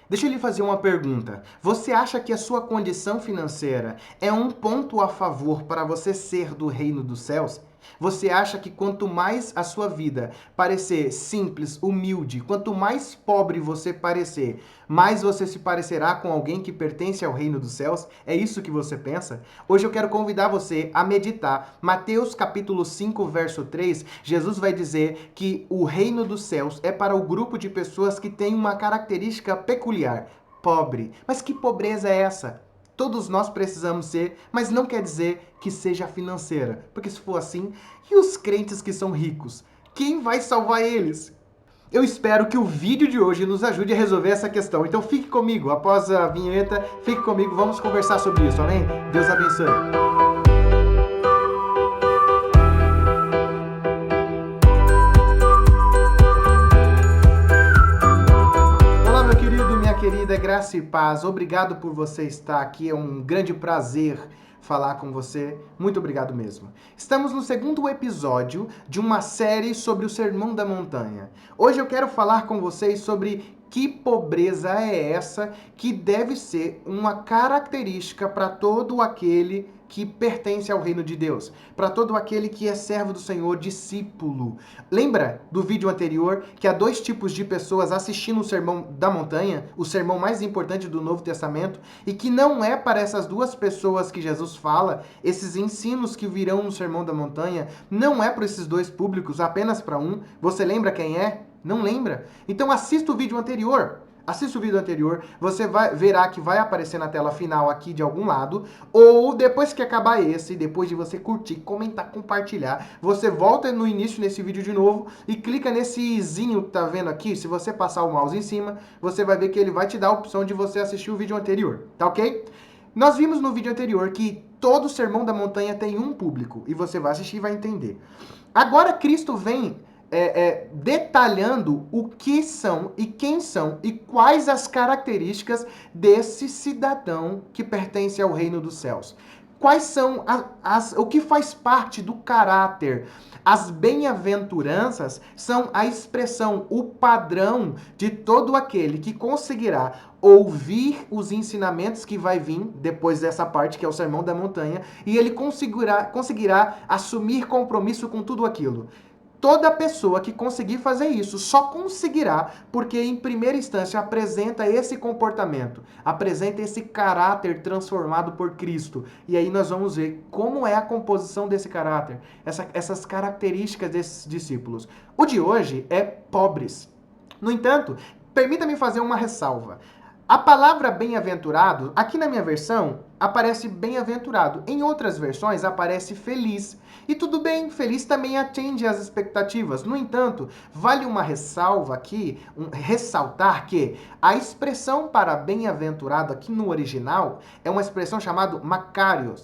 Deixa eu lhe fazer uma pergunta. Você acha que a sua condição financeira é um ponto a favor para você ser do reino dos céus? Você acha que quanto mais a sua vida parecer simples, humilde, quanto mais pobre você parecer, mais você se parecerá com alguém que pertence ao reino dos céus? É isso que você pensa? Hoje eu quero convidar você a meditar. Mateus capítulo 5, verso 3, Jesus vai dizer que o reino dos céus é para o grupo de pessoas que tem uma característica peculiar, pobre. Mas que pobreza é essa? Todos nós precisamos ser, mas não quer dizer que seja financeira. Porque se for assim, e os crentes que são ricos? Quem vai salvar eles? Eu espero que o vídeo de hoje nos ajude a resolver essa questão. Então fique comigo, após a vinheta, fique comigo, vamos conversar sobre isso, amém? Deus abençoe. Olá, meu querido, minha querida, graça e paz. Obrigado por você estar aqui. É um grande prazer falar com você. Muito obrigado mesmo. Estamos no segundo episódio de uma série sobre o Sermão da Montanha. Hoje eu quero falar com vocês sobre que pobreza é essa que deve ser uma característica para todo aquele que pertence ao reino de Deus, para todo aquele que é servo do Senhor, discípulo. Lembra do vídeo anterior que há dois tipos de pessoas assistindo o Sermão da Montanha, o sermão mais importante do Novo Testamento, e que não é para essas duas pessoas que Jesus fala, esses ensinos que virão no Sermão da Montanha, não é para esses dois públicos, apenas para um. Você lembra quem é? Não lembra? Então assista o vídeo anterior. Assista o vídeo anterior, você verá que vai aparecer na tela final aqui de algum lado, ou depois que acabar esse, depois de você curtir, comentar, compartilhar, você volta no início nesse vídeo de novo e clica nesse izinho que tá vendo aqui. Se você passar o mouse em cima, você vai ver que ele vai te dar a opção de você assistir o vídeo anterior, tá ok? Nós vimos no vídeo anterior que todo Sermão da Montanha tem um público, e você vai assistir e vai entender. Agora Cristo vem detalhando o que são e quem são e quais as características desse cidadão que pertence ao reino dos céus. Quais são o que faz parte do caráter? As bem-aventuranças são a expressão, o padrão de todo aquele que conseguirá ouvir os ensinamentos que vai vir depois dessa parte, que é o Sermão da Montanha, e ele conseguirá assumir compromisso com tudo aquilo. Toda pessoa que conseguir fazer isso só conseguirá porque, em primeira instância, apresenta esse comportamento, apresenta esse caráter transformado por Cristo. E aí nós vamos ver como é a composição desse caráter, essas características desses discípulos. O de hoje é pobres. No entanto, permita-me fazer uma ressalva. A palavra bem-aventurado, aqui na minha versão, aparece bem-aventurado. Em outras versões, aparece feliz. E tudo bem, feliz também atende às expectativas. No entanto, vale uma ressalva aqui, ressaltar que a expressão para bem-aventurado aqui no original é uma expressão chamada makarios.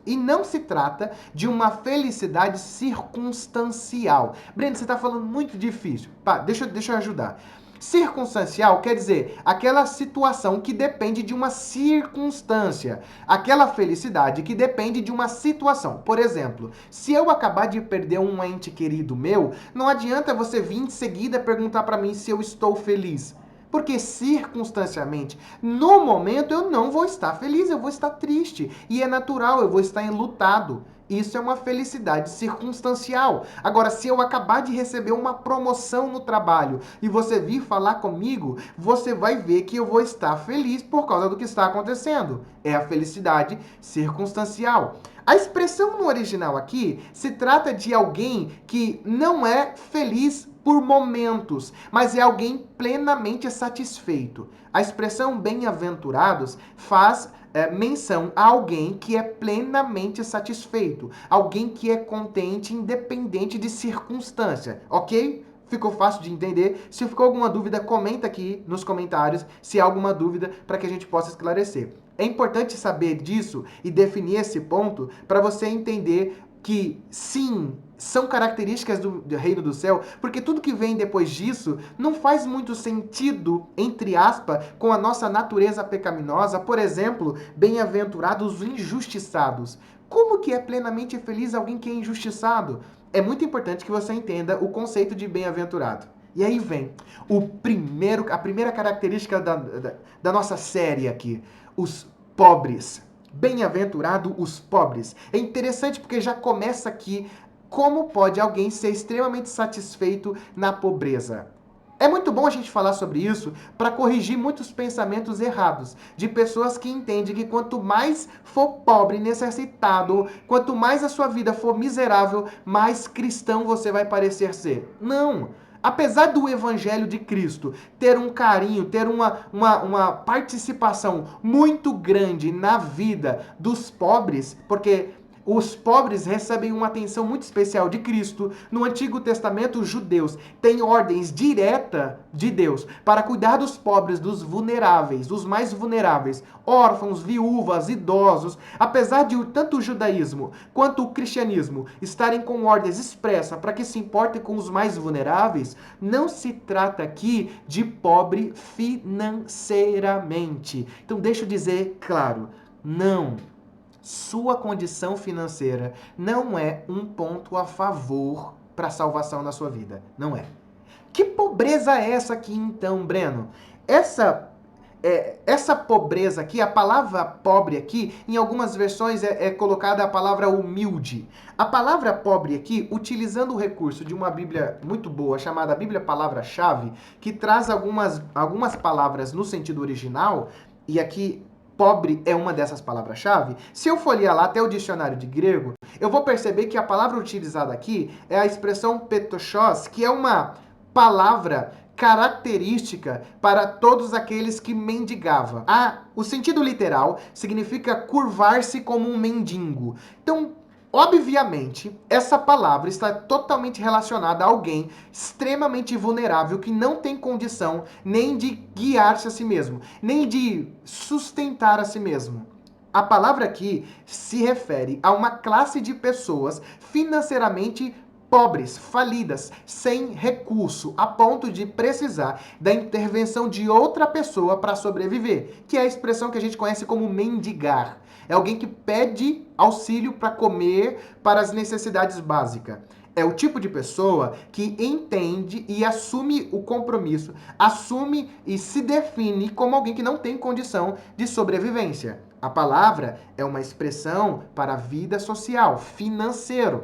E não se trata de uma felicidade circunstancial. Breno, você está falando muito difícil. Pá, deixa eu ajudar. Circunstancial quer dizer aquela situação que depende de uma circunstância. Aquela felicidade que depende de uma situação. Por exemplo, se eu acabar de perder um ente querido meu, não adianta você vir em seguida perguntar para mim se eu estou feliz. Porque circunstancialmente, no momento eu não vou estar feliz, eu vou estar triste. E é natural, eu vou estar enlutado. Isso é uma felicidade circunstancial. Agora, se eu acabar de receber uma promoção no trabalho e você vir falar comigo, você vai ver que eu vou estar feliz por causa do que está acontecendo. É a felicidade circunstancial. A expressão no original aqui se trata de alguém que não é feliz por momentos, mas é alguém plenamente satisfeito. A expressão bem-aventurados faz menção a alguém que é plenamente satisfeito, alguém que é contente independente de circunstância, ok? Ficou fácil de entender? Se ficou alguma dúvida, comenta aqui nos comentários se há alguma dúvida para que a gente possa esclarecer. É importante saber disso e definir esse ponto para você entender que, sim, são características do reino do céu, porque tudo que vem depois disso não faz muito sentido, entre aspas, com a nossa natureza pecaminosa. Por exemplo, bem-aventurados os injustiçados. Como que é plenamente feliz alguém que é injustiçado? é muito importante que você entenda o conceito de bem-aventurado. E aí vem a primeira característica da nossa série aqui, os pobres. Bem-aventurado os pobres. É interessante porque já começa aqui como pode alguém ser extremamente satisfeito na pobreza. É muito bom a gente falar sobre isso para corrigir muitos pensamentos errados de pessoas que entendem que quanto mais for pobre, necessitado, quanto mais a sua vida for miserável, mais cristão você vai parecer ser. Não! Apesar do Evangelho de Cristo ter um carinho, ter uma participação muito grande na vida dos pobres, porque os pobres recebem uma atenção muito especial de Cristo. No Antigo Testamento, os judeus têm ordens diretas de Deus para cuidar dos pobres, dos vulneráveis, dos mais vulneráveis, órfãos, viúvas, idosos. Apesar de tanto o judaísmo quanto o cristianismo estarem com ordens expressas para que se importem com os mais vulneráveis, não se trata aqui de pobre financeiramente. Então, deixa eu dizer claro, não. Sua condição financeira não é um ponto a favor para a salvação na sua vida. Não é. Que pobreza é essa aqui então, Breno? Essa pobreza aqui, a palavra pobre aqui, em algumas versões é colocada a palavra humilde. A palavra pobre aqui, utilizando o recurso de uma Bíblia muito boa, chamada Bíblia Palavra-Chave, que traz algumas palavras no sentido original, e aqui pobre é uma dessas palavras-chave. Se eu folhear lá até o dicionário de grego, eu vou perceber que a palavra utilizada aqui é a expressão petochos, que é uma palavra característica para todos aqueles que mendigavam. O sentido literal significa curvar-se como um mendigo. Então, obviamente, essa palavra está totalmente relacionada a alguém extremamente vulnerável que não tem condição nem de guiar-se a si mesmo, nem de sustentar a si mesmo. A palavra aqui se refere a uma classe de pessoas financeiramente pobres, falidas, sem recurso, a ponto de precisar da intervenção de outra pessoa para sobreviver, que é a expressão que a gente conhece como mendigar. É alguém que pede auxílio para comer, para as necessidades básicas. É o tipo de pessoa que entende e assume o compromisso, assume e se define como alguém que não tem condição de sobrevivência. A palavra é uma expressão para a vida social, financeiro.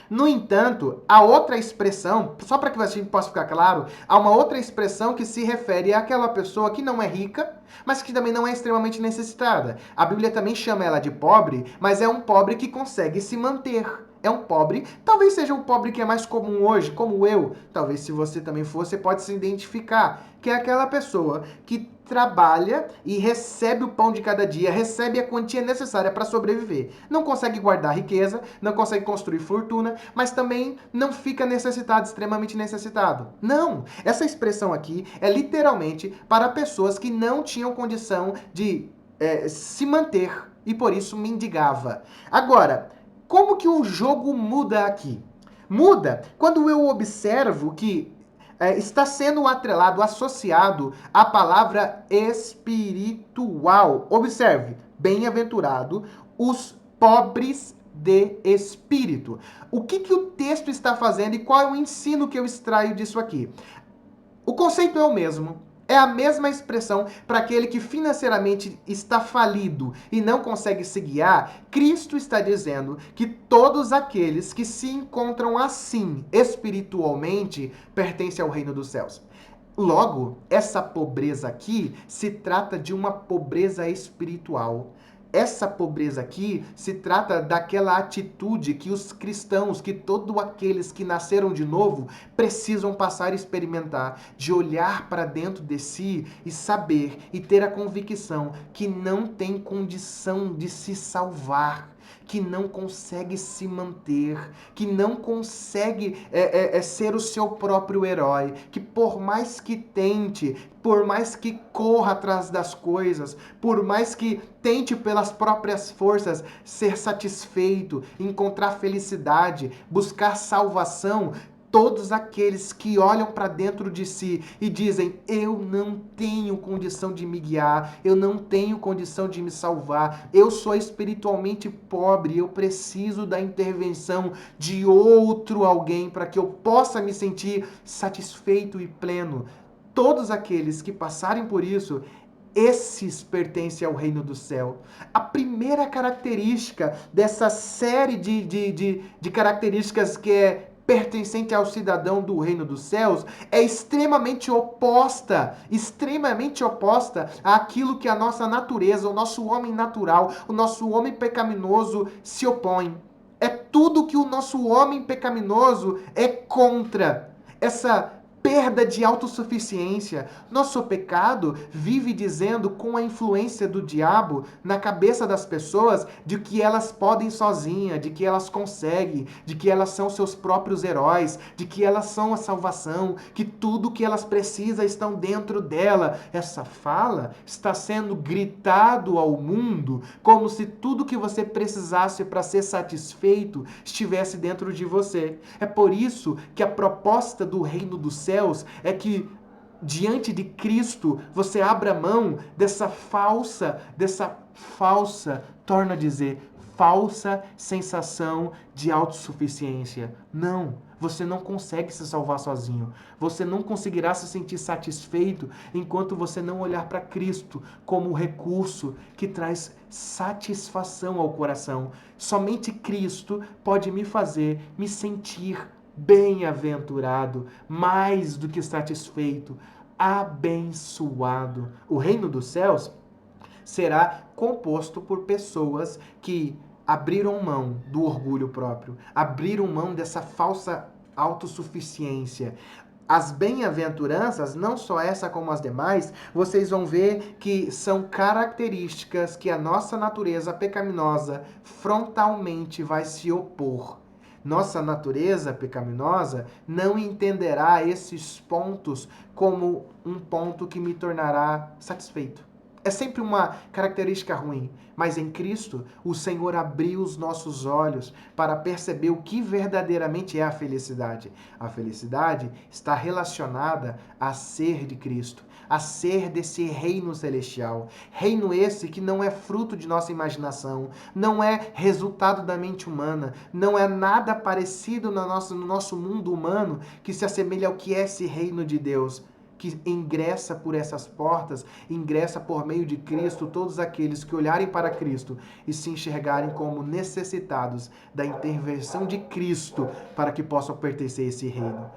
No entanto, a outra expressão, só para que a gente possa ficar claro, há uma outra expressão que se refere àquela pessoa que não é rica, mas que também não é extremamente necessitada. A Bíblia também chama ela de pobre, mas é um pobre que consegue se manter. É um pobre, talvez seja um pobre que é mais comum hoje, como eu. Talvez se você também for, você pode se identificar. Que é aquela pessoa que trabalha e recebe o pão de cada dia, recebe a quantia necessária para sobreviver. Não consegue guardar riqueza, não consegue construir fortuna, mas também não fica necessitado, extremamente necessitado. Não! Essa expressão aqui é literalmente para pessoas que não tinham condição de se manter e por isso mendigava. Agora, como que o jogo muda aqui? Muda quando eu observo que está sendo atrelado, associado à palavra espiritual. Observe, bem-aventurado os pobres de espírito. O que o texto está fazendo e qual é o ensino que eu extraio disso aqui? O conceito é o mesmo. É a mesma expressão para aquele que financeiramente está falido e não consegue se guiar. Cristo está dizendo que todos aqueles que se encontram assim espiritualmente pertencem ao reino dos céus. Logo, essa pobreza aqui se trata de uma pobreza espiritual. Essa pobreza aqui se trata daquela atitude que os cristãos, que todos aqueles que nasceram de novo, precisam passar a experimentar, de olhar para dentro de si e saber e ter a convicção que não tem condição de se salvar, que não consegue se manter, que não consegue ser o seu próprio herói, que por mais que tente, por mais que corra atrás das coisas, por mais que tente pelas próprias forças ser satisfeito, encontrar felicidade, buscar salvação, todos aqueles que olham para dentro de si e dizem: eu não tenho condição de me guiar, eu não tenho condição de me salvar, eu sou espiritualmente pobre, eu preciso da intervenção de outro alguém para que eu possa me sentir satisfeito e pleno. Todos aqueles que passarem por isso, esses pertencem ao reino do céu. A primeira característica dessa série de características que é pertencente ao cidadão do reino dos céus é extremamente oposta àquilo que a nossa natureza, o nosso homem natural, o nosso homem pecaminoso se opõe. É tudo que o nosso homem pecaminoso é contra. Essa perda de autossuficiência. Nosso pecado vive dizendo, com a influência do diabo na cabeça das pessoas, de que elas podem sozinhas, de que elas conseguem, de que elas são seus próprios heróis, de que elas são a salvação, que tudo que elas precisam estão dentro dela. Essa fala está sendo gritado ao mundo como se tudo que você precisasse para ser satisfeito estivesse dentro de você. É por isso que a proposta do reino dos céus é que diante de Cristo você abra mão dessa falsa, torna a dizer, falsa sensação de autossuficiência. Não, você não consegue se salvar sozinho. Você não conseguirá se sentir satisfeito enquanto você não olhar para Cristo como o recurso que traz satisfação ao coração. Somente Cristo pode me fazer me sentir bem-aventurado, mais do que satisfeito, abençoado. O reino dos céus será composto por pessoas que abriram mão do orgulho próprio, abriram mão dessa falsa autossuficiência. As bem-aventuranças, não só essa como as demais, vocês vão ver que são características que a nossa natureza pecaminosa frontalmente vai se opor. Nossa natureza pecaminosa não entenderá esses pontos como um ponto que me tornará satisfeito. É sempre uma característica ruim, mas em Cristo o Senhor abriu os nossos olhos para perceber o que verdadeiramente é a felicidade. A felicidade está relacionada a ser de Cristo, a ser desse reino celestial. Reino esse que não é fruto de nossa imaginação, não é resultado da mente humana, não é nada parecido no nosso mundo humano que se assemelha ao que é esse reino de Deus, que ingressa por essas portas, ingressa por meio de Cristo todos aqueles que olharem para Cristo e se enxergarem como necessitados da intervenção de Cristo para que possam pertencer a esse reino.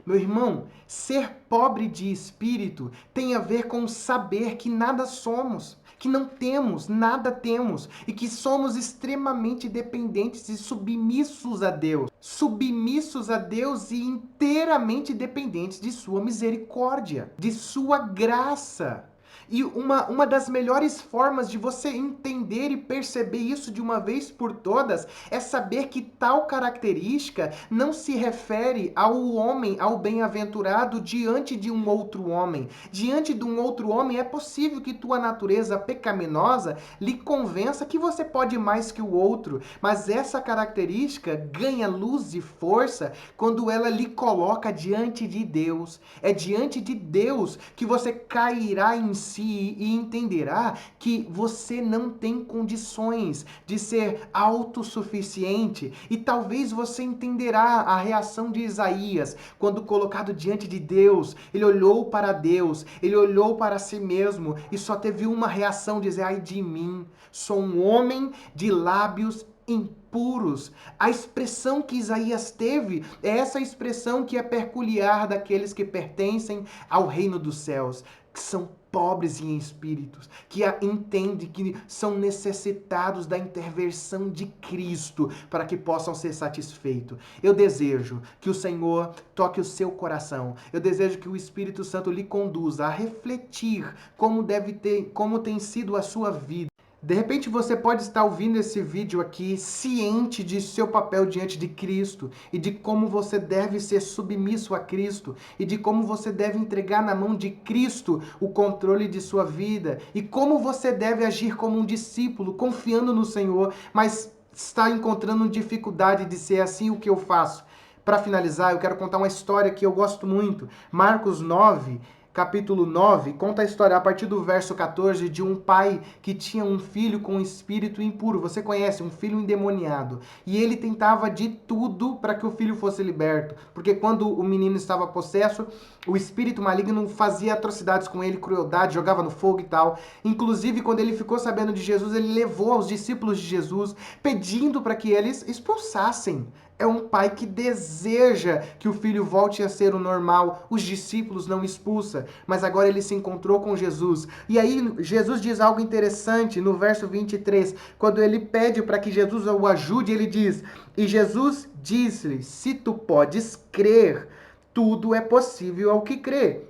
Meu irmão, ser pobre de espírito tem a ver com saber que nada somos, que não temos, nada temos, e que somos extremamente dependentes e submissos a Deus. Submissos a Deus e inteiramente dependentes de sua misericórdia, de sua graça. E uma das melhores formas de você entender e perceber isso de uma vez por todas é saber que tal característica não se refere ao homem, ao bem-aventurado diante de um outro homem. Diante de um outro homem é possível que tua natureza pecaminosa lhe convença que você pode mais que o outro, mas essa característica ganha luz e força quando ela lhe coloca diante de Deus. É diante de Deus que você cairá em si e entenderá que você não tem condições de ser autossuficiente. E talvez você entenderá a reação de Isaías quando colocado diante de Deus. Ele olhou para Deus, ele olhou para si mesmo e só teve uma reação, dizer: ai de mim, sou um homem de lábios impuros. A expressão que Isaías teve é essa expressão que é peculiar daqueles que pertencem ao reino dos céus, que são pobres em espíritos, que entendem que são necessitados da intervenção de Cristo para que possam ser satisfeitos. Eu desejo que o Senhor toque o seu coração. Eu desejo que o Espírito Santo lhe conduza a refletir como tem sido a sua vida. De repente você pode estar ouvindo esse vídeo aqui ciente de seu papel diante de Cristo e de como você deve ser submisso a Cristo e de como você deve entregar na mão de Cristo o controle de sua vida e como você deve agir como um discípulo, confiando no Senhor, mas está encontrando dificuldade de ser assim o que eu faço. para finalizar, eu quero contar uma história que eu gosto muito. Marcos 9, capítulo 9, conta a história a partir do verso 14 de um pai que tinha um filho com um espírito impuro. Você conhece, um filho endemoniado. E ele tentava de tudo para que o filho fosse liberto. Porque quando o menino estava possesso, o espírito maligno fazia atrocidades com ele, crueldade, jogava no fogo e tal. Inclusive, quando ele ficou sabendo de Jesus, ele levou aos discípulos de Jesus, pedindo para que eles expulsassem. É um pai que deseja que o filho volte a ser o normal. Os discípulos não expulsa, mas agora ele se encontrou com Jesus. E aí Jesus diz algo interessante no verso 23, quando ele pede para que Jesus o ajude, ele diz: "E Jesus disse-lhe: se tu podes crer, tudo é possível ao que crê."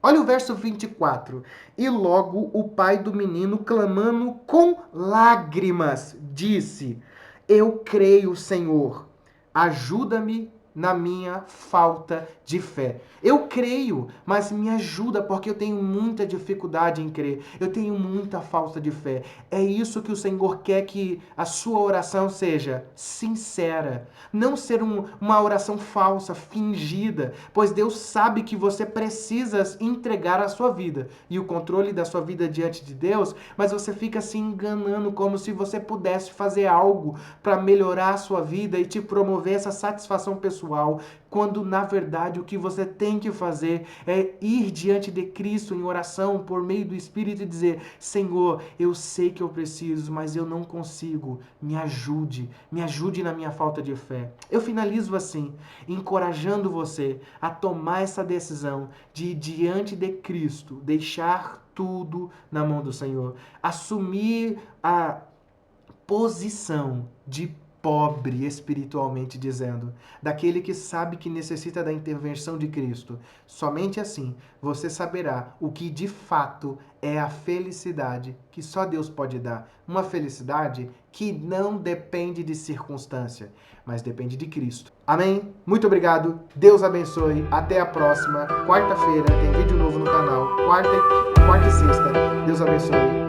Olha o verso 24. E logo o pai do menino, clamando com lágrimas, disse: "Eu creio, Senhor. Ajuda-me na minha falta de fé." Eu creio, mas me ajuda porque eu tenho muita dificuldade em crer. Eu tenho muita falta de fé. É isso que o Senhor quer, que a sua oração seja sincera. Não ser uma oração falsa, fingida, pois Deus sabe que você precisa entregar a sua vida e o controle da sua vida diante de Deus, mas você fica se enganando como se você pudesse fazer algo para melhorar a sua vida e te promover essa satisfação pessoal, quando na verdade o que você tem que fazer é ir diante de Cristo em oração por meio do Espírito e dizer: Senhor, eu sei que eu preciso, mas eu não consigo, me ajude na minha falta de fé. Eu finalizo assim, encorajando você a tomar essa decisão de ir diante de Cristo, deixar tudo na mão do Senhor, assumir a posição de pobre espiritualmente dizendo, daquele que sabe que necessita da intervenção de Cristo. Somente assim você saberá o que de fato é a felicidade que só Deus pode dar. Uma felicidade que não depende de circunstância, mas depende de Cristo. Amém? Muito obrigado. Deus abençoe. Até a próxima. Quarta-feira tem vídeo novo no canal. Quarta e sexta. Deus abençoe.